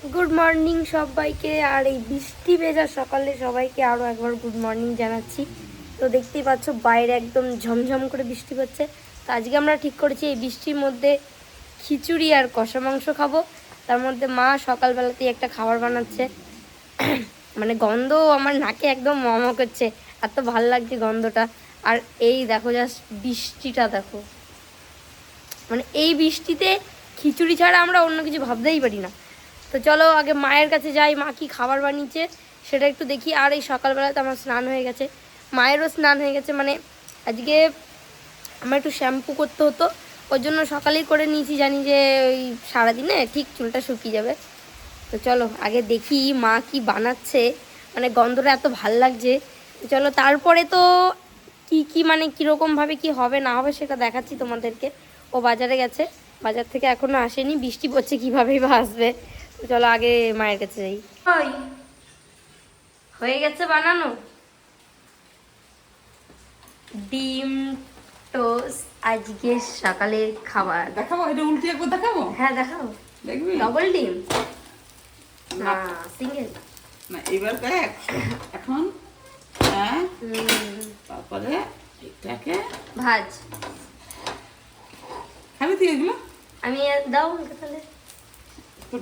Good morning সবাইকে। আর এই বৃষ্টি ভেজা সকালে সবাইকে আরও একবার গুড মর্নিং জানাচ্ছি। তো দেখতেই পাচ্ছ বাইরে একদম ঝমঝম করে বৃষ্টি পড়ছে। তো আজকে আমরা ঠিক করেছি এই বৃষ্টির মধ্যে খিচুড়ি আর কষা মাংস খাবো। তার মধ্যে মা সকালবেলাতেই একটা খাবার বানাচ্ছে, মানে গন্ধ আমার নাকে একদম মম করছে, এত ভাল লাগছে গন্ধটা। আর এই দেখো জাস্ট বৃষ্টিটা দেখো, মানে এই বৃষ্টিতে খিচুড়ি ছাড়া আমরা অন্য কিছু ভাবতেই পারি না। তো চলো আগে মায়ের কাছে যাই, মা কি খাবার বানিয়েছে সেটা একটু দেখি। আর এই সকালবেলাতে আমার স্নান হয়ে গেছে, মায়েরও স্নান হয়ে গেছে, মানে আজকে আমার একটু শ্যাম্পু করতে হতো, ওই জন্য সকালেই করে নিয়েছি, জানি যে ওই সারাদিনে ঠিক চুলটা শুকিয়ে যাবে। তো চলো আগে দেখি মা কি বানাচ্ছে, মানে গন্ধটা এত ভাল লাগছে। চলো তারপরে তো কি মানে কীরকমভাবে কি হবে না হবে সেটা দেখাচ্ছি তোমাদেরকে। ও বাজারে গেছে, বাজার থেকে এখনও আসেনি, বৃষ্টি পড়ছে কীভাবেই বা আসবে। তো চলো আগে মায়ের কাছে যাই। ওই হয়ে গেছে বানানো ডিম টোস্ট, আজকে সকালের খাবার। দেখাবো, এটা উল্টে একবার দেখাবো। হ্যাঁ দেখাও। দেখবি ডবল ডিম না সিঙ্গেল না, এবার দেখ এখন। হ্যাঁ, তারপরে এটাকে ভাজ। খাবি তুই এগুলো? আমি দাও আমাকে তাহলে।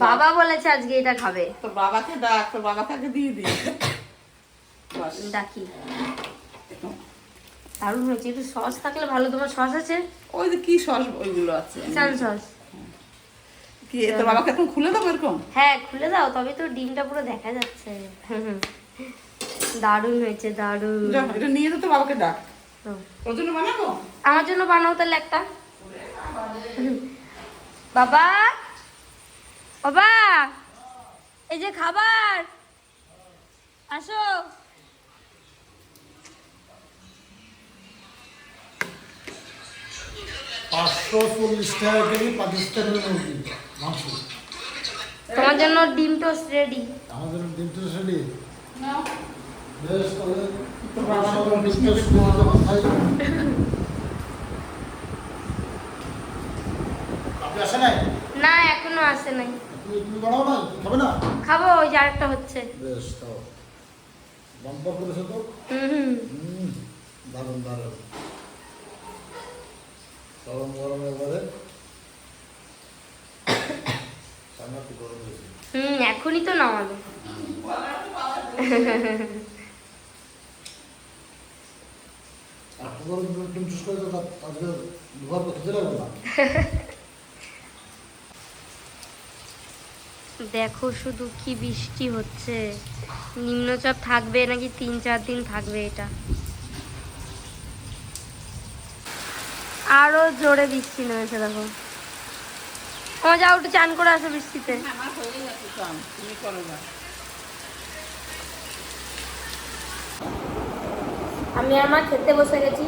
বাবা বলেছে আজকে এটা খাবে। তোর বাবাকে ডাক, তোর বাবাকে আগে দিয়ে দিই। ডাকি। দারুণ হয়েছে, একটু সস থাকলে ভালো। তোমার সস আছে? ওই যে কি সস ওইগুলো আছে, সান সস। কি তোর বাবাকে এখন খুলে দেবো এরকম? হ্যাঁ খুলে দাও, তবে তো ডিমটা পুরো দেখা যাচ্ছে। দারুণ হয়েছে, দারুণ। এটা নিয়ে তো তোর বাবাকে ডাক, ওর জন্য বানাবো। আমার জন্য বানাও তাহলে একটা। বাবা, বাবা, এই যে খাবার, আসো। 540 টাকা কেজি পাকিস্তানের মুরগি মাংস। তোমার জন্য ডিম টোস্ট রেডি। আমাদের ডিম টোস্ট রেডি। নাও। বেশ, তাহলে তোর বাবা সবাই ডিম টোস্ট করে যখন খাই। আপনি আসেন নাই? না এখনো আসে নাই। তুমি বানাও না, খাবে না? খাবো, ওই যে আরেকটা হচ্ছে। বেশ, তাও বাম্পার করেছো তো। দারুণ দারুণ। গরম গরম এবারে সামনে গরম হয়েছে। এখনই তো নামালো। আপনার ডিম টোস্ট করে তো আজকে দুবার খেতে লাগবে না। দেখো শুধু কি বৃষ্টি হচ্ছে, নিম্নচাপ থাকবে নাকি 3-4 দিন থাকবে এটা। আরো জোরে বৃষ্টি নেমেছে দেখো। আমার যাও একটু চান করে আসো বৃষ্টিতে। আমার হয়ে গেছে চান, তুমি করো না। আমি আর মা খেতে বসে গেছি,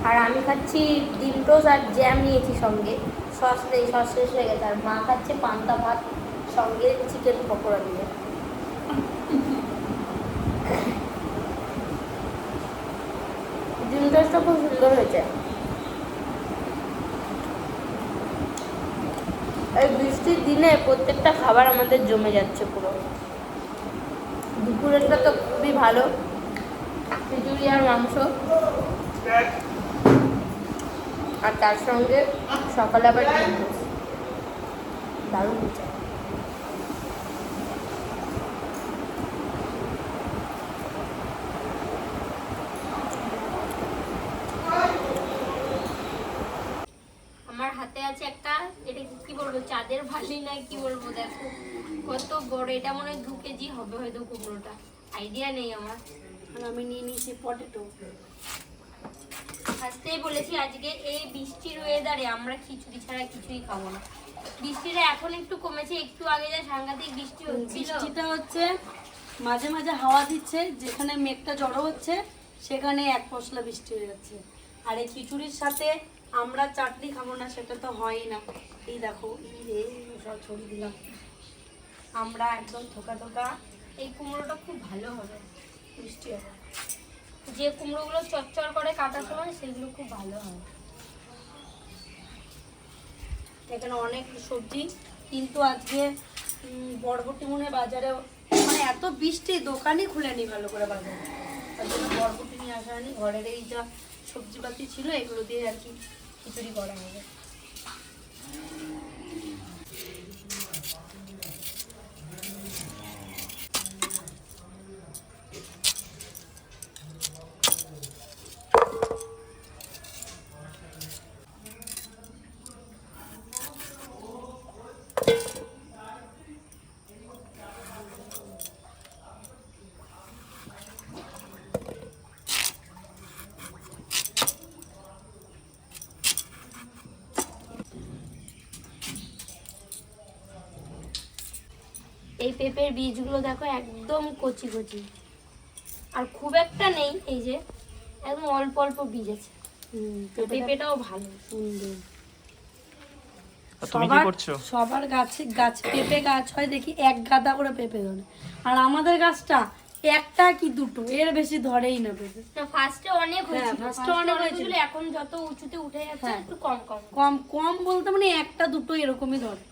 আর আমি খাচ্ছি ডিম টোস্ট আর জ্যাম নিয়েছি সঙ্গে, সস নেই, সস শেষ হয়ে গেছে। আর মা খাচ্ছে পান্তা ভাত সঙ্গে চিকেন পকোড়া দিয়ে। ডিম টোস্টটা খুব সুন্দর হয়েছে। এই বৃষ্টির দিনে প্রত্যেকটা খাবার আমাদের জমে যাচ্ছে পুরো। দুপুরেরটা তো খুবই ভালো, খিচুড়ি আর মাংস, আর তার সঙ্গে সকালে আবার ডিম টোস্ট, দারুণ হয়েছে। আমার হাতে আছে একটা, এটা কি বলবো, চাঁদের ভালি না কি বলবো, দেখো কত বড়। এটা মনে হয় 2 কেজি হবে হয়তো কুমড়োটা, আইডিয়া নেই আমার। আর আমি নিয়ে নিয়েছি পটেটো। ফার্স্টেই বলেছি আজকে এই বৃষ্টির ওয়েদারে আমরা খিচুড়ি ছাড়া কিছুই খাবো না। বৃষ্টিটা এখন একটু কমেছে, একটু আগে যা সাংঘাতিক বৃষ্টি হচ্ছিল। বৃষ্টিটা হচ্ছে মাঝে মাঝে হাওয়া দিচ্ছে, যেখানে মেঘটা জড়ো হচ্ছে সেখানে এক পশলা বৃষ্টি হয়ে যাচ্ছে। আর এই খিচুড়ির সাথে আমরা চাটনি খাবো না সেটা তো হয়ই না। এই দেখো, এই রে সব ছড়িয়ে দিলাম। আমরা একদম থোকা থোকা। এই কুমড়োটা খুব ভালো হবে বৃষ্টি হবে, যে কুমড়োগুলো চচ্চর করে কাটার সময় সেগুলো খুব ভালো হয়। এখানে অনেক সবজি, কিন্তু আজকে বরবটি মনে হয় বাজারে, মানে এত বৃষ্টি দোকানই খুলেনি ভালো করে বাজারে, তার জন্য বরবটি নিয়ে আসা হয়নি। ঘরের এই যা সবজিপাতি ছিল এগুলো দিয়ে আর কি খিচুড়ি করা হবে। এই পেঁপের বীজগুলো দেখো একদম কচি কচি, আর খুব একটা নেই, এই যে একদম অল্প অল্প বীজ আছে। পেঁপেটাও ভালো সুন্দর। তুমি কি করছো? সবার গাছে পেঁপে গাছ হয় দেখি এক গাদা করে পেঁপে ধরে, আর আমাদের গাছটা একটা কি দুটো, এর বেশি ধরেই না পেঁপে। না ফার্স্টে অনেক হয়েছিল, ফার্স্টে অনেক হয়েছিল, এখন যত উঁচুতে উঠে যাচ্ছে একটু কম কম কম কম বলতে মানে একটা দুটো এরকমই ধরে।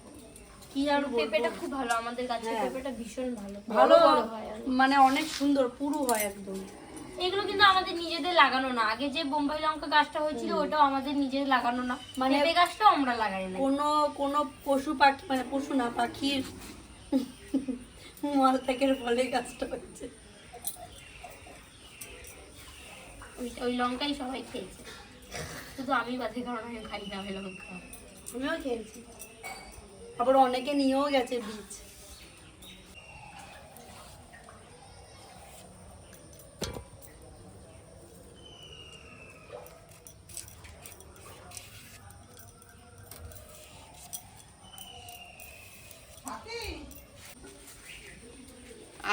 কি আর পেঁপেটা খুব ভালো, আমাদের গাছের পেঁপেটা ভীষণ ভালো, ভালো বড় হয়। মানে অনেক সুন্দর পুরো হয় একদম। এগুলো কিন্তু আমাদের নিজেদের লাগানো না, আগে যে বোম্বাই লঙ্কা গাছটা হয়েছিল ওটাও আমাদের নিজেদের লাগানো না, মানে পেঁপে গাছটাও আমরা লাগাই না। কোনো পশু পাখি, মানে পশু না পাখির মলত্যাগের ফলে গাছটা হচ্ছে। ওই লঙ্কাই সবাই খেয়েছে, শুধু আমি বাদে, কারণ আমি খাই না ওই লঙ্কা। আমিও খেয়েছি, আবার অনেকে নিয়েও গেছে বীজ।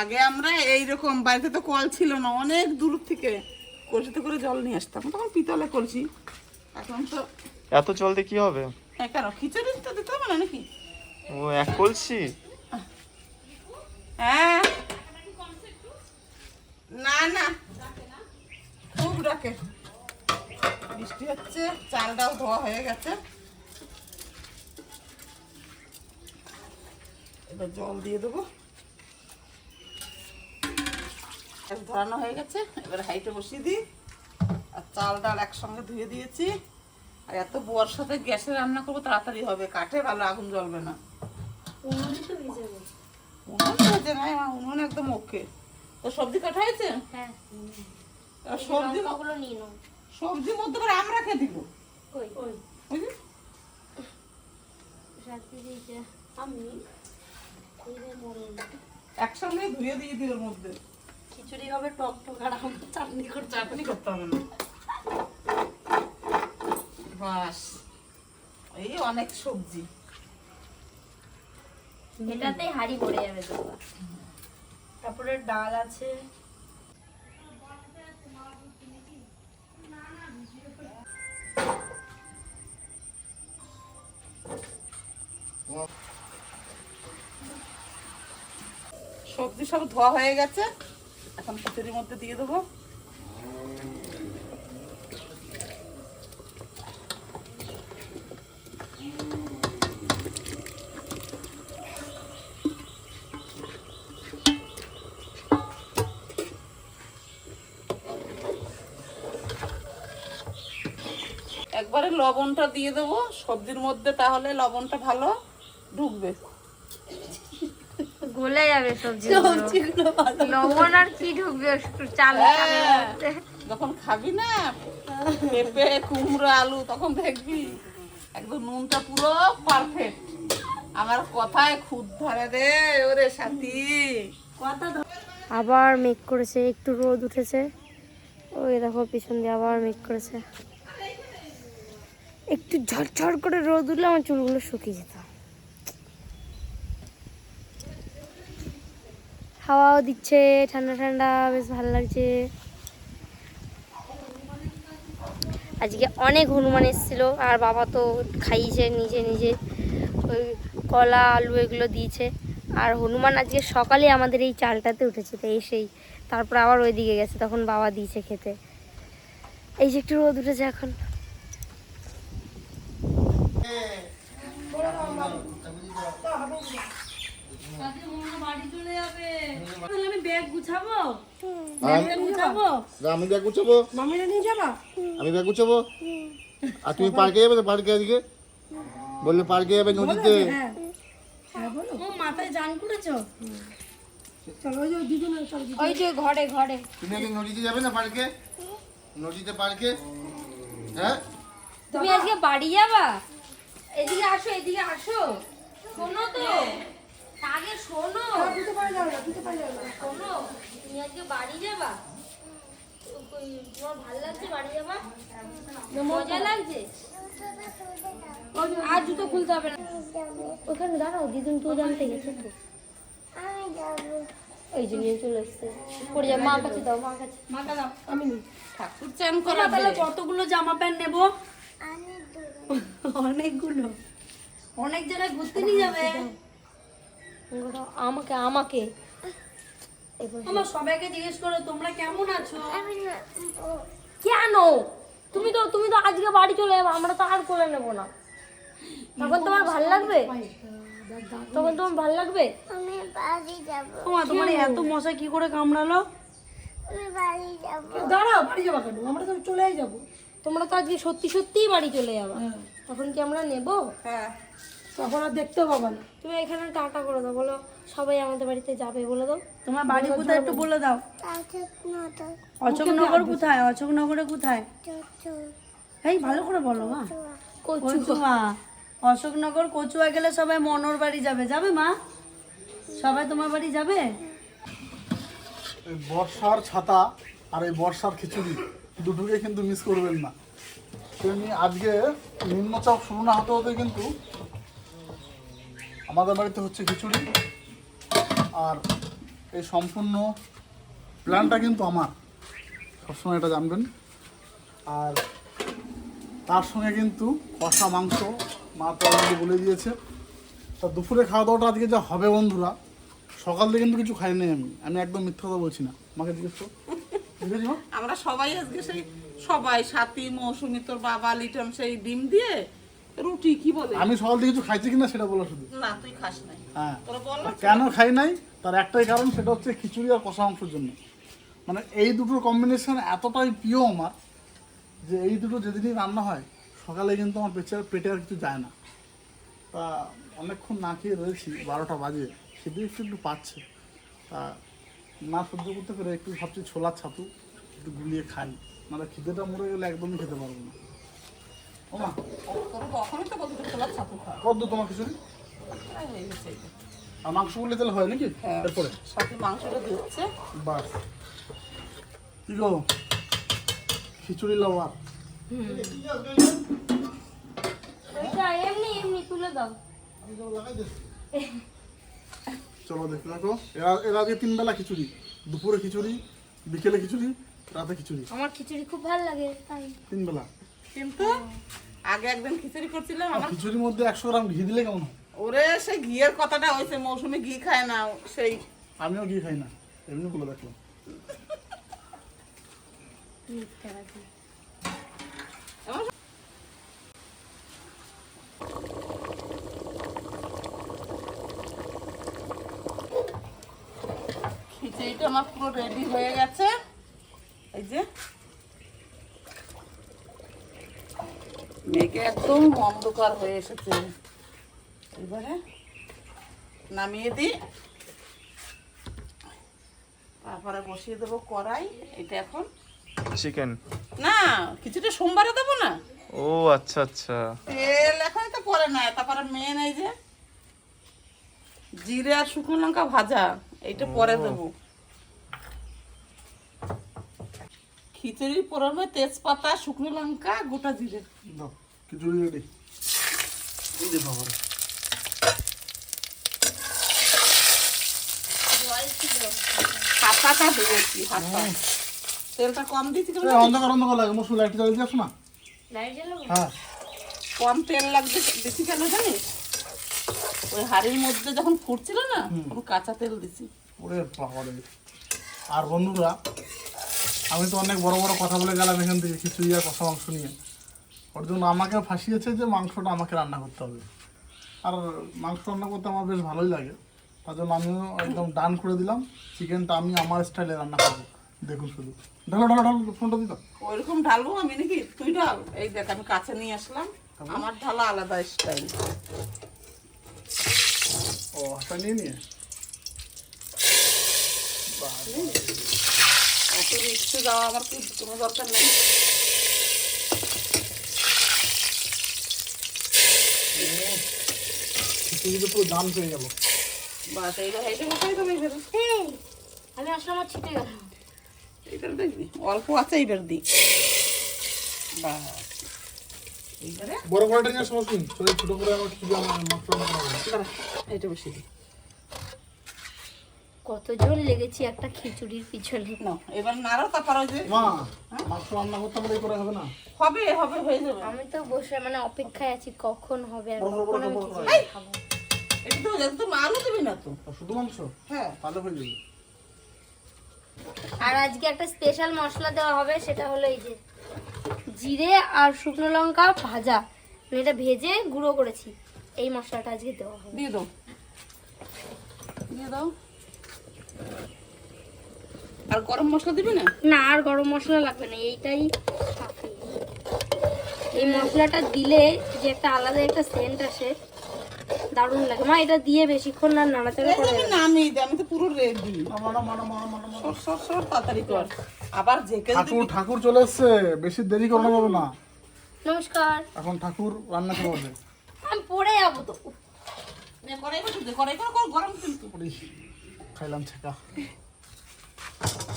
আগে আমরা এইরকম, বাড়িতে তো কল ছিল না, অনেক দূর থেকে কলসিতে করে জল নিয়ে আসতাম, তখন পিতলে কলসি। এখন তো এত জলদি কি হবে? কেন খিচুড়ি তো দিতে হবে না নাকি? ও এক কলসি? হ্যাঁ, না না খুব ডাকে, বৃষ্টি হচ্ছে, চালটাও ধোয়া হয়ে গেছে, এবার জল দিয়ে দেবো। ধরানো হয়ে গেছে, এবার হাইটে বসিয়ে দিই। আর চাল ডাল একসঙ্গে ধুয়ে দিয়েছি। আর এত বর্ষাতে গ্যাসে রান্না করবো, তাড়াতাড়ি হবে, কাঠে ভালো আগুন জ্বলবে না। উনুন হয়েছে না, উনুন একদম ওকে। তো সবজি কাটা হয়েছে? হ্যাঁ, সবজি লঙ্কাগুলো নিয়ে নাও। সবজির মধ্যে করে আমরা খেয়ে দিব, কই বুঝলি? সাথে দিয়েছে আমি একসঙ্গে ধুয়ে দিয়ে দিই ওর মধ্যে। খিচুড়ি হবে টক টক, আর আমরা চাটনি করতে চাটনি করতে হবে না, বাস এই অনেক সবজি। এটাতেই হাড়ি ভরে যাবে তো। তারপরে ডাল আছে, সবজি সব ধোয়া হয়ে গেছে, এখন খিচুড়ির মধ্যে দিয়ে দেবো। একবারে লবণটা দিয়ে দেবো সবজির মধ্যে, তাহলে লবণটা ভালো ঢুকবে। গলে যাবে সবজিগুলো ভালো। লবণ আর কি ঢুকবে চাল যখন খাবি না পেঁপে কুমড়ো আলু, তখন দেখবি একদম নুনটা পুরো পারফেক্ট। আমার কথায় খুদ ধরে রে ওরে সাথী। আবার মেঘ করেছে, একটু রোদ উঠেছে, ওই দেখো পিছন দিয়ে আবার মেঘ করেছে। একটু ঝরঝর করে রোদ উঠলে আমার চুলগুলো শুকিয়ে যেত। হাওয়াও দিচ্ছে, ঠান্ডা ঠান্ডা, বেশ ভালো লাগছে। আজকে অনেক হনুমান এসেছিল, আর বাবা তো খাইয়েছে নিজে নিজে, ওই কলা আলু এগুলো দিয়েছে। আর হনুমান আজকে সকালে আমাদের এই চালটাতে উঠেছে, তো এসেই তারপর আবার ওই দিকে গেছে, তখন বাবা দিয়েছে খেতে। এই যে একটু রোদ উঠেছে এখন। চলে যাবে। তাহলে আমি ব্যাগ গুছাবো। আর ব্যাগ গুছাবো। আমি ব্যাগ গুছাবো, মামিরা নিয়ে যাবা? আমি ব্যাগ গুছাবো। আর তুমি পার্কে যাবে তো? পার্কে আজকে বললে পার্কে যাবে নদীতে। হ্যাঁ। ও মাথায় জান করেছো? চলো ওই যে দুজনে চলো। ওই যে ঘরে ঘরে তুমি আজকে নদীতে যাবে না? পার্কে, নদীতে পার্কে। হ্যাঁ তুমি আজকে বাড়ি যাবা? এদিকে আসো, এদিকে আসো। শোনো তো, আগে শোনো। শোনো, তুমি আজকে বাড়ি যাবা? তোমার ভালো লাগছে বাড়ি যাবা? মজা লাগছে? আর জুতো খুলতে হবে না। ওখানে দাঁড়াও, দিদুন তো জানতে গেছে তো। ওই যে নিয়ে চলে এসছে। পড়ে যাও, মা কাছে দাও, মা কাছে। মাথা দাও, আমি নিই। ঠাকুর চান তোমরা করাবে। তাহলে কতগুলো জামা প্যান্ট নেবো? অনেকগুলো। অনেক জায়গায় ঘুরতে নিয়ে যাবে। আমাকে আমাকে আমার সবাইকে জিজ্ঞেস করো তোমরা কেমন আছো? কেন? তুমি তো আজকে বাড়ি চলে যাবে, আমরা তো আর করে নেবো না। তখন তোমার ভাল লাগবে? তখন তোমার ভাল লাগবে? তোমার এত মশা কি করে কামড়ালো? দাঁড়াও, বাড়ি যাবো কেন? আমরা তো চলেই যাবো। তোমরা তো আজকে সত্যি সত্যিই বাড়ি চলে যাবা। তখন কি আমরা নেবো? হ্যাঁ, তখন আর দেখতেও পাবো না। তুমি এখানে টাটা করে দাও, বলো সবাই আমাদের বাড়িতে যাবে বলে দাও। তোমার বাড়ি কোথায় একটু বলে দাও। অশোকনগর কোথায়? অশোকনগরে কোথায়? এই ভালো করে বলো মা। কচুয়া। অশোকনগর কচুয়া গেলে সবাই মনোর বাড়ি যাবে। যাবে মা? সবাই তোমার বাড়ি যাবে? এই বর্ষার ছাতা আর এই বর্ষার খিচুড়ি দুটোকে কিন্তু মিস করবেন না। তেমনি আজকে নিম্নচাপ শুরু না হতে হতে কিন্তু আমাদের বাড়িতে হচ্ছে খিচুড়ি। আর এই সম্পূর্ণ প্ল্যানটা কিন্তু আমার, সবসময় এটা জানবেন। আর তার সঙ্গে কিন্তু কষা মাংস মা তো আমাকে বলে দিয়েছে। তা দুপুরে খাওয়া দাওয়াটা আজকে যা হবে বন্ধুরা, সকাল থেকে কিন্তু কিছু খাইনি আমি একদম মিথ্যা কথা বলছি না। আমাকে জিজ্ঞেস করো, বুঝেছি মা? আমরা সবাই আজকে সেই সবাই সাথী মৌসুমি তোর বাবা লিটন সেই ডিম দিয়ে রুটি কি বলে। আমি সকাল থেকে কিছু খাইছি কিনা সেটা বলো শুধু। না তুই খাস নাই। হ্যাঁ, তোরা বল আর কেন খাই নাই তার একটাই কারণ, সেটা হচ্ছে খিচুড়ি আর কষা মাংসের জন্য। মানে এই দুটোর কম্বিনেশন এতটাই প্রিয় আমার যে এই দুটো যেদিনই রান্না হয় সকালে কিন্তু আমার পেটে আর কিছু যায় না। তা অনেকক্ষণ না খেয়ে রয়েছি, 12টা বাজে, খেতে একটু পাচ্ছে। তা না সহ্য করতে পেরে একটু ভাবছি ছোলার ছাতু একটু গুলিয়ে খাই, মানে খিদেটা মরে গেলে একদমই খেতে পারবো না। ও মা, তোর কখনই তো বলতে খোলা ছাতু খা। কত তোমার খিচুড়ি প্রায় হয়ে গেছে এই যে। আর মাংস করলে তাহলে হয় নাকি হ্যাঁ, এরপরে? সাথে মাংসটা দিচ্ছে। বাস কি গো, খিচুড়ি লাভার। ওইটা এমনি এমনি তুলে দাও। চলো দেখতে থাকো। এর আগে 3 বেলা খিচুড়ি, দুপুরে খিচুড়ি, বিকেলে খিচুড়ি, রাতে খিচুড়ি, আমার খিচুড়ি খুব ভালো লাগে তাই। 3 বেলা। কিন্তু আগে একদিন খিচুড়ি করছিলাম আর আমার খিচুড়ির মধ্যে 100 গ্রাম ঘি দিলে কেমন হয়? ওরে সেই ঘিয়ের কথাটা হয়েছে, মৌসুমি ঘি খায় না সেই। আমিও ঘি খাই না, এমনি বলে দেখলাম। খিচুড়িটা আমার পুরো রেডি হয়ে গেছে। এই যে মেঘে একদম অন্ধকার হয়ে এসেছে। এবারে নামিয়ে দিই, তারপরে বসিয়ে দেবো কড়াই। এটা এখন চিকেন। না, খিচুড়ি সোমবারে দেবো না। ও আচ্ছা আচ্ছা। তেল এখন তো পরে না, তারপরে মেন এই যে জিরে আর শুকনো লঙ্কা ভাজা, এইটা পরে দেবো। খিচুড়ির পরবে তেজপাতা, শুকনো লঙ্কা, গোটা জিরে। দাও, খিচুড়ি রেডি। এই যে বাবা, হাতাটা দিয়েছি, হাতা। তেলটা কম দিয়েছি কেন এই অন্ধকার অন্ধকার লাগে, মসুর লাইট জ্বালিয়ে দিয়েছো না? লাইট জ্বালাবো? হ্যাঁ, কম তেল লাগবে বেশি কেন জানিস? ওই হাড়ির মধ্যে যখন ফুটছিল না, পুরো কাঁচা তেল দিছি। ওরে বাবা রে। আর বন্ধুরা, আমি তো অনেক বড় বড় কথা বলে গেলাম এখান থেকে খিচুড়ি আর কষা মাংস নিয়ে। ওর জন্য আমাকে ফাঁসিয়েছে যে মাংসটা আমাকে রান্না করতে হবে। আর মাংস রান্না করতে আমার বেশ ভালোই লাগে, তার জন্য আমিও একদম ডান করে দিলাম। চিকেনটা আমি আমার স্টাইলে রান্না করবো, দেখুন শুধু। ঢালো ঢালো ঢালো, ফোনটা দিত। ওইরকম ঢালবো আমি নাকি? তুই ঢাল। এই দেখ আমি কাছে নিয়ে আসলাম, আমার ঢালা আলাদা স্টাইল। ও হাতা নিয়ে নিয়ে অত মিক্সে যাওয়া আমার কোনো দরকার নেই। খিচুড়িতে পুরো দাম পেয়ে গেল। বাস এইবার হেঁটে বসাই দেবে। এইবার এই, আমি আসলে আমার ছিটে গেল। এইবার দেখবি অল্প আছে, এইবার দি। বাস এইবারে বড় কড়াইটা নিয়ে আসো তুমি, ছোট করে আমার খিচুড়ি আমার মাত্র এইটা বসে দি। কতজন লেগেছি একটা খিচুড়ির পিছনে। না এবার নাড়ো, তারপর ওই যে মা মাংস রান্না করতে আমাদের করে হবে না? হবে হবে হয়ে যাবে। আমি তো বসে মানে অপেক্ষায় আছি কখন হবে আর কখন আমি খিচুড়ি খাবো। এটা তো তুমি আলু দেবে না তো? শুধু মাংস? হ্যাঁ তাহলে হয়ে যাবে। আর আজকে একটা স্পেশাল মশলা দেওয়া হবে, সেটা হলো এই যে জিরে আর শুকনো লঙ্কা ভাজা, আমি এটা ভেজে গুঁড়ো করেছি, এই মশলাটা আজকে দেওয়া হবে। দিয়ে দাও, দিয়ে দাও। আর গরম মশলা দিবি না? না আর গরম মশলা লাগবে না, এইটাই কাফি। এই মশলাটা দিলে যে একটা আলাদা একটা সেন্ট আসে, দারুণ লাগে। মা এটা দিয়ে বেশিক্ষণ না নাড়াচাড়া করে আমি নামিয়ে দিই, আমি তো পুরো রেডি। মানা সর সর তাড়াতাড়ি কর। আবার জেকে ঠাকুর ঠাকুর চলে এসছে, বেশি দেরি করানো যাবে না। নমস্কার, এখন ঠাকুর রান্না করবে। আমি পড়ে যাবো তো। করাই বসে দে, করাই কর, গরম কিন্তু। খাইলাম ছেঁকা।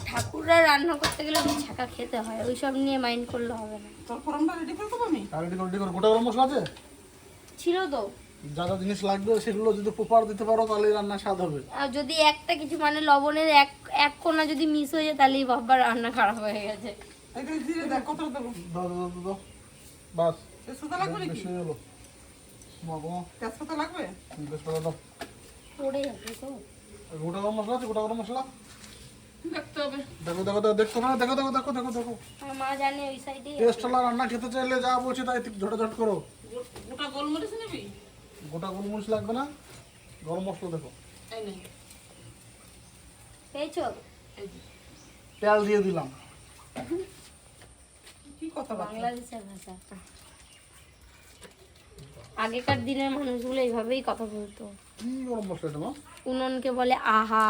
ঠাকুররা রান্না করতে গেলে একটু ছাকা খেতে হয়, ওইসব নিয়ে মাইন্ড করলে হবে না। তোর ফোরনটা রেডি করে দেবো আমি। রেডি করে গোটা গরম মশলা আছে? ছিল তো, যা যা জিনিস লাগবে সেগুলো যদি প্রপার দিতে পারো তাহলে রান্না স্বাদ হবে। আর যদি একটা কিছু মানে লবণের এক কোনা যদি মিস হয়ে যায় তাহলেই বাবার রান্না খারাপ হয়ে গেছে। এটা জিরে দেখ কত দেবো। দাও দাও দাও দাও, বাস তেজপাতা লাগবে নাকি? বেশি হয়ে গেলো। মাগো তেজপাতা লাগবে? বেশ ভালো দাও। পড়ে যাবে তো। গোটা গরম মশলা আছে? গোটা গরম মশলা দেখতে হবে। দেখো দেখো দেখো, দেখতো না? দেখো দেখো দেখো দেখো দেখো। আমার মা জানে ওই সাইডে। টেস্টওয়ালা রান্না খেতে চাইলে যা বলছি তাই ঝটাঝট করো। গোটা গোলমরিচ নিবি? গোটা গোলমরিচ লাগবে না, গরম মশলা দেখো। এই নে, পেয়েছো? এই যে। তেল দিয়ে দিলাম। কি কথা বাকি? বাংলাদেশের ভাষা। আগেকার দিনের মানুষগুলো এইভাবেই কথা বলতো। কি গরম মশলা এটা মা? উনুনকে বলে আহা,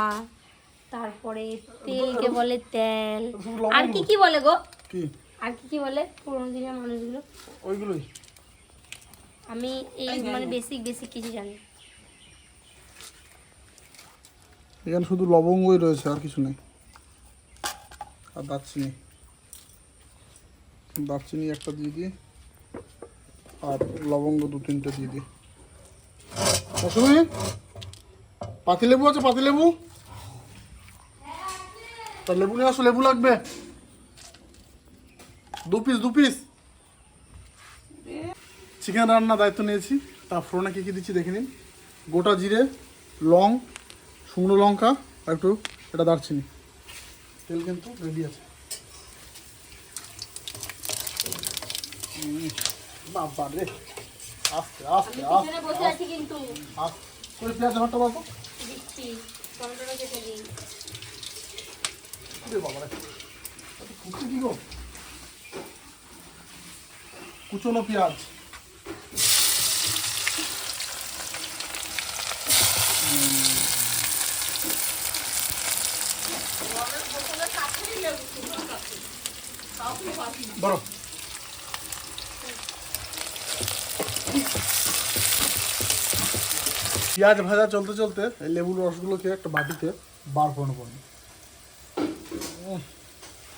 তারপরে তেলকে বলে তেল, আর কি কি বলে গো? কি আর কি কি বলে পুরোনো দিনের মানুষগুলো? ওইগুলোই। আমি এই মানে বেসিক বেসিক কিছু জানি। এখানে শুধু লবঙ্গই রয়েছে, আর কিছু নেই। আর দারচিনি, দারচিনি একটা দিয়ে দিই, আর লবঙ্গ 2-3টে দিয়ে দিই। মৌসুমি, পাতিলেবু আছে? পাতিলেবু, তা লেবু নিয়ে আসো, লেবু লাগবে 2 পিস। চিকেন রান্নার দায়িত্ব নিয়েছি, তা ফোড়নে কী কী দিচ্ছি দেখে নিন। গোটা জিরে, লং, শুকনো লঙ্কা আর একটু এটা দারচিনি। তেল কিন্তু রেডি আছে। বাবা রে, আস্তে আস্তে আস্তে পিছনে বসে আছি কিন্তু আস্তে। পেঁয়াজ ঘরটা বলতো দিচ্ছি, টমেটোটা কেটে দিই। বাবা রে, কুচি কি গো? কুচনো পেঁয়াজ। ধরো। পেঁয়াজ ভাজা চলতে চলতে এই লেবুর রসগুলোকে একটা বাটিতে বার করে নেবো।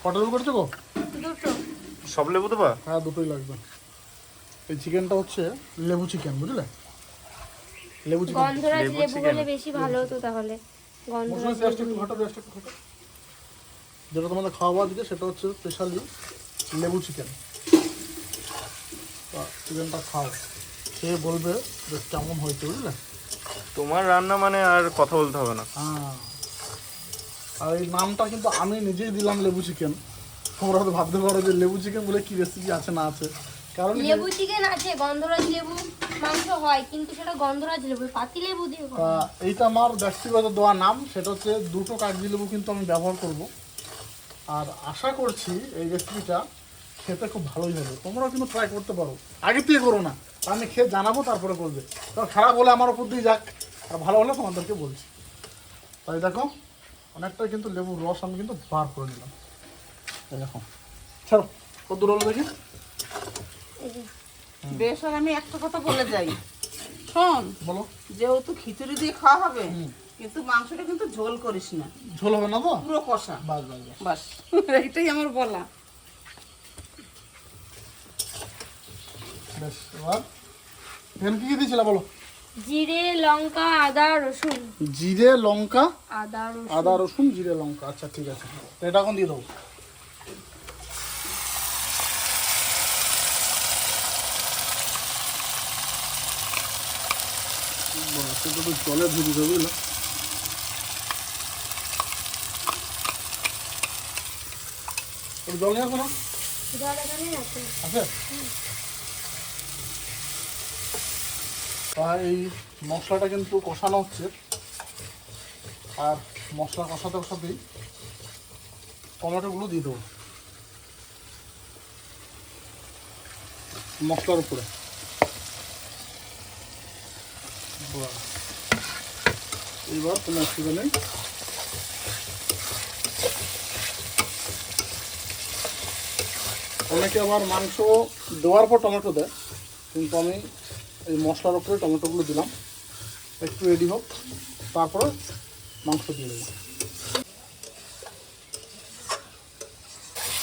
কটা লেবু করছো গো? দুটো। সব লেবু দেবা? হ্যাঁ, দুটোই লাগবে। এই চিকেনটা হচ্ছে লেবু চিকেন, বুঝলে? লেবু চিকেন। গন্ধরাজ লেবু লেবু chicken। বলে বেশি ভালো হতো তাহলে। গন্ধরাজ মশলা পেঁয়াজটা একটু ঘাটো, পেঁয়াজটা একটু ঘাটো। যেটা তোমাদের খাওয়া দিকে সেটা হচ্ছে স্পেশালি লেবু চিকেন। চিকেনটা খাও, খেয়ে বলবে যে কেমন হয়েছে, বুঝলে? তোমার রান্না মানে আর কথা বলতে হবে না। হ্যাঁ, আর এই নামটা কিন্তু আমি নিজেই দিলাম, লেবু চিকেন। তোমরা হয়তো ভাবতে পারো যে লেবু চিকেন বলে কি রেসিপি আছে না আছে, কারণ লেবু চিকেন আছে, গন্ধরাজ লেবু মাংস হয়, কিন্তু সেটা গন্ধরাজ লেবু, পাতি লেবু দিয়ে করে। তা এইটা আমার ব্যক্তিগত দেওয়া নাম, সেটা হচ্ছে 2টো কাগজি লেবু কিন্তু আমি ব্যবহার করব। আর আশা করছি এই রেসিপিটা খেতে খুব ভালোই হবে। তোমরাও কিন্তু ট্রাই করতে পারো, আগে থেকে করো না, আমি খেয়ে জানাবো তারপরে করবে। কারণ খারাপ হলে আমার উপর দিয়ে যাক, আর ভালো হলে তোমাদেরকে বলছি। তাই দেখো অনেকটা কিন্তু লেবুর রস আমি কিন্তু বার করে নিলাম। এই দেখো, ছাড়ো কত দূর হলো দেখি। এই যে, বেশ, আর আমি একটা কথা বলে যাই, শোন, বলো। যেহেতু খিচুড়ি দিয়ে খাওয়া হবে, কিন্তু মাংসটা কিন্তু ঝোল করিস না, ঝোল হবে না তো? পুরো কষা। বাস বাস বাস। বাস, এইটাই আমার বলা। বেশ, এবার এখানে কি কি দিয়েছিলে বলো? জিরে, লঙ্কা, আদা, রসুন। জিরে, লঙ্কা, আদা, রসুন। আদা, রসুন, জিরে, লঙ্কা। আচ্ছা ঠিক আছে, এটা এখন দিয়ে দেবো। সেটা তো জলে ধুয়ে দিতে বুঝলো। জল নিয়ে আসো না? জল এখানেই আছে। আছে? তা এই মশলাটা কিন্তু কষানো হচ্ছে, আর মশলা কষাতে কষাতেই টমেটোগুলো দিয়ে দেবো মশলার উপরে। বাহ, এইবার কোনো অসুবিধা নেই। অনেকে আবার মাংস দেওয়ার পর টমেটো দেয়, কিন্তু আমি এই মশলার উপরে টমেটোগুলো দিলাম, একটু রেডি হোক, তারপরে মাংস দিয়ে দেবো।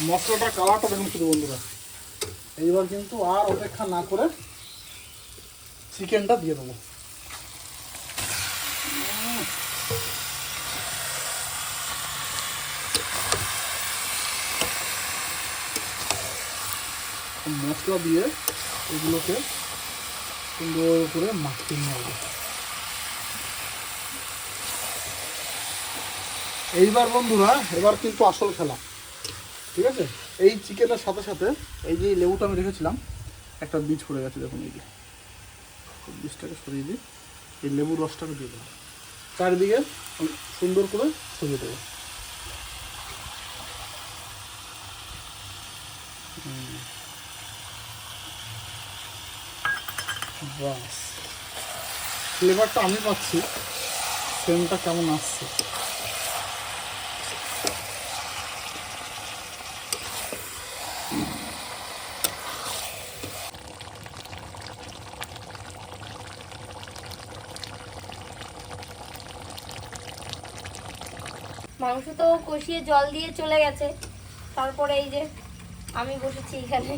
মশলাটা কালারটা দেখুন শুধু বন্ধুরা। এইবার কিন্তু আর অপেক্ষা না করে চিকেনটা দিয়ে দেবো। মশলা দিয়ে এগুলোকে সুন্দর করে মাখিয়ে নিয়ে আসবো। এইবার বন্ধুরা, এবার কিন্তু আসল খেলা, ঠিক আছে? এই চিকেনের সাথে সাথে এই যে লেবুটা আমি রেখেছিলাম, একটা বীজ পড়ে গেছে দেখুন, এই যে বীজটাকে সরিয়ে দিই, এই লেবুর রসটাকে দিয়ে দেবো, চারিদিকে সুন্দর করে ছড়িয়ে দেবো। বাস, ফ্লেভারটা আমি পাচ্ছি, সেন্টটা কেমন আসছে। মাংস তো কষিয়ে জল দিয়ে চলে গেছে, তারপরে এই যে আমি বসেছি এখানে।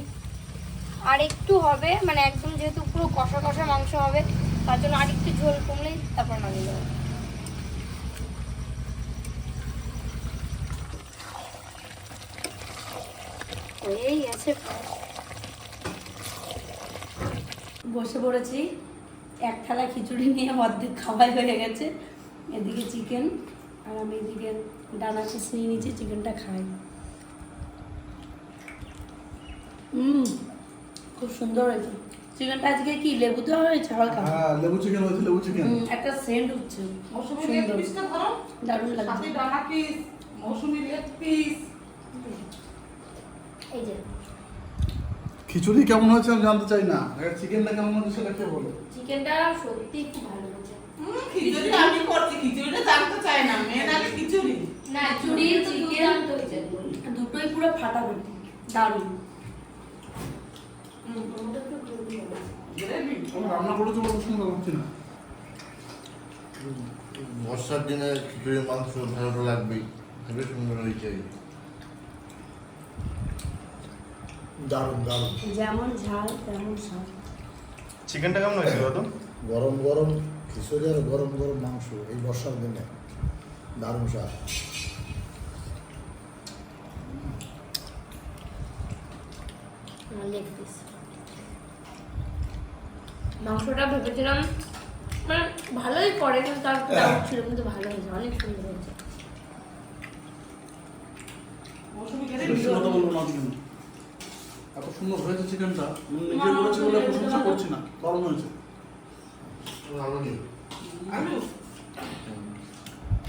আর একটু হবে, মানে একদম যেহেতু পুরো কষা কষা মাংস হবে, তার জন্য আর একটু ঝোল কমলেই তারপর নামিয়ে দেবো। হয়েই গেছে প্রায়। বসে পড়েছি, এক থালা খিচুড়ি নিয়ে অর্ধেক খাওয়াই হয়ে গেছে। এদিকে চিকেন, আর আমি এদিকে ডানা পিস নিয়ে নিচ্ছি, চিকেনটা খাই। খুব সুন্দর হয়েছে চিকেনটা। আজকে কি লেবু দেওয়া হয়েছে হালকা? হ্যাঁ, লেবু চিকেন হয়েছে, লেবু চিকেন। একটা সেন্ট হচ্ছে, মৌসুমি লেগ সুন্দর, পিসটা ধরো, দারুণ সাথে লাগছে। ডানা পিস, মৌসুমি লেগ পিস। এই যে খিচুড়ি কেমন হয়েছে আমি জানতে চাই না, চিকেনটা কেমন হয়েছে সেটা কে বলো। চিকেনটা সত্যি খুব ভালো হয়েছে। খিচুড়ি আমি করছি, খিচুড়িটা জানতে চাই না, মেন আগে খিচুড়ি। না, চুড়ি চিকেন দুটোই পুরো ফাটাফাটি, দারুণ। আমি রান্না করেছি বলে সুন্দর হচ্ছে না। বর্ষার দিনে খিচুড়ির মাংস ভালো লাগবেই, খুবই সুন্দর হয়েছে। দারুণ দারুণ, যেমন ঝাল তেমন স্বাদ। চিকেনটা কেমন হয়েছে দাদু? গরম গরম খিচুড়ি আর গরম গরম মাংস এই বর্ষার দিনে দারুণ স্বাদ। লেগ পিস মাংসটা ভেবেছিলাম মানে ভালোই করে, কিন্তু তার ডাউট ছিল, কিন্তু ভালো হয়েছে, অনেক সুন্দর হয়েছে। মৌসুমি গেলে বেশি কথা বলবো না কিন্তু, এত সুন্দর হয়েছে চিকেনটা, নিজে করেছি বলে প্রশংসা করছি না, দারুণ হয়েছে। আলু নেই। আলু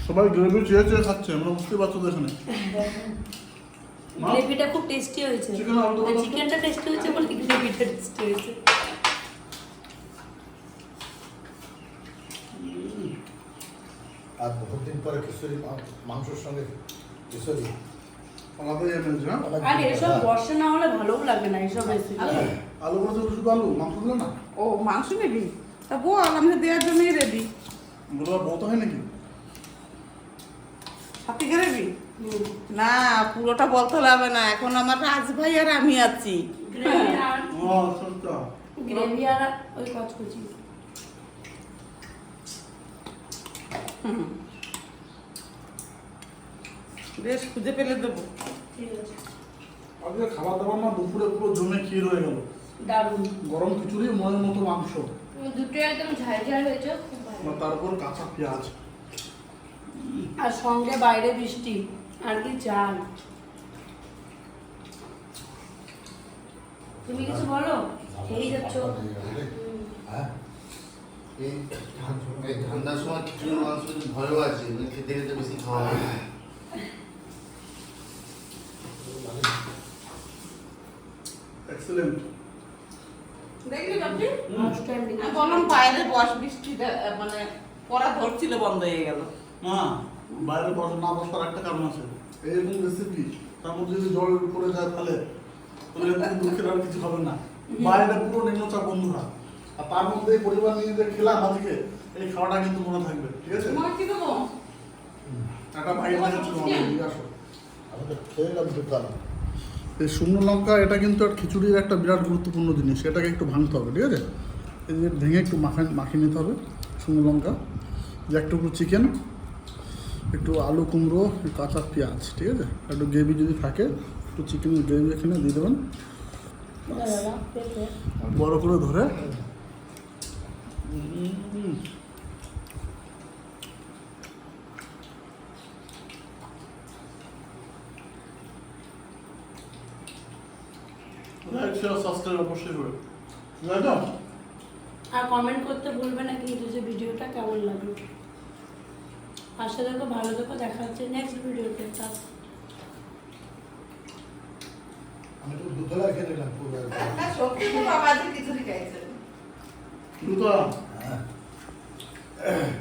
সবাই গ্রেভি চেয়ে চেয়ে খাচ্ছে, আমরা বুঝতে পারছো তো এখানে। মা? গ্রেভিটা খুব টেস্টি হয়েছে। Chicken আলু তো চিকেনটা টেস্টি হয়েছে বলে গ্রেভিটা টেস্টি হয়েছে। আর বহুত দিন পরে খিচুড়ি মাংসের সঙ্গে খিচুড়ি আলাদাই এনেছে, হ্যাঁ? আর এসব বর্ষা না হলে ভালোও লাগে না এইসব রেসিপি। আলু বলতে শুধু আলু, মাংস দিলে না? ও মাংস নিবি? তা বল, আমি তো দেওয়ার জন্যই রেডি। বলো বলতে হয় নাকি? সাথে রেডি না, পুরোটা বলতে হবে না, এখন আমার রাজ ভাই আর আমি আছি। গ্রেভি আর ও আচ্ছা। গ্রেভি আর ওই কচকচি। বেশ খুঁজে পেলে দেবো। ঠিক আছে, আজকে খাবার দাবার না দুপুরে পুরো জমে ক্ষীর হয়ে গেল। দারুণ। গরম খিচুড়ি, মনের মতো মাংস, দুটো একদম ঝাল ঝাল হয়েছে, খুব ভালো। আর তারপর কাঁচা পেঁয়াজ। আর সঙ্গে বাইরে বৃষ্টি, আর কি চাল। তুমি কিছু বলো, খেয়েই যাচ্ছ। হ্যাঁ এই ঠান্ডার সময় খিচুড়ি মাংস ভয়ও আছে, মানে খেতে খেতে বেশি খাওয়া হয়। এক্সেলেন্ট। দেখলি বাপি? First time আমি দেখছি। বললাম বাইরে বস, বৃষ্টিটা মানে পড়া ধরছিল, বন্ধ হয়ে গেল। না, বাইরে না বসার একটা কারণ আছে। এইরকম রেসিপি, তার মধ্যে যদি জল পড়ে যায় তাহলে এরকম দুঃখের আর কিছু হবে না। বাইরে পুরো নিম্নচাপ বন্ধুরা, আর তার মধ্যে এই পরিবার নিয়ে যে খেলাম আজকে, এই খাওয়াটা কিন্তু মনে থাকবে, ঠিক আছে? তোমার কি দেবো? একটা ভাই দেখাচ্ছিল আমাকে, জিজ্ঞাসা। আমি তো খেয়ে গেলাম দোকান। এই শুকনো লঙ্কা এটা কিন্তু আর খিচুড়ির একটা বিরাট গুরুত্বপূর্ণ জিনিস, এটাকে একটু ভাঙতে হবে, ঠিক আছে? এই যে ভেঙে একটু মাখিয়ে নিতে হবে শুকনো লঙ্কা, যে একটু চিকেন, একটু আলু কুমড়ো, একটু কাঁচা পেঁয়াজ, ঠিক আছে? একটু গ্রেভি যদি থাকে, একটু চিকেনের গ্রেভি এখানে দিয়ে দেবেন, দাদা, পেঁপে। বড় করে ধরে। লাইক শেয়ার সাবস্ক্রাইব অবশ্যই করে, তাই তো? আর কমেন্ট করতে ভুলবে না কিন্তু যে ভিডিওটা কেমন লাগলো। পাশে দেখো, ভালো দেখো, দেখা হচ্ছে নেক্সট ভিডিওতে। আমি তো দুধলা খেয়ে নিলাম পুরো একদম। সত্যি তো বাবা আজকে খিচুড়ি খাইছে। দুটো হ্যাঁ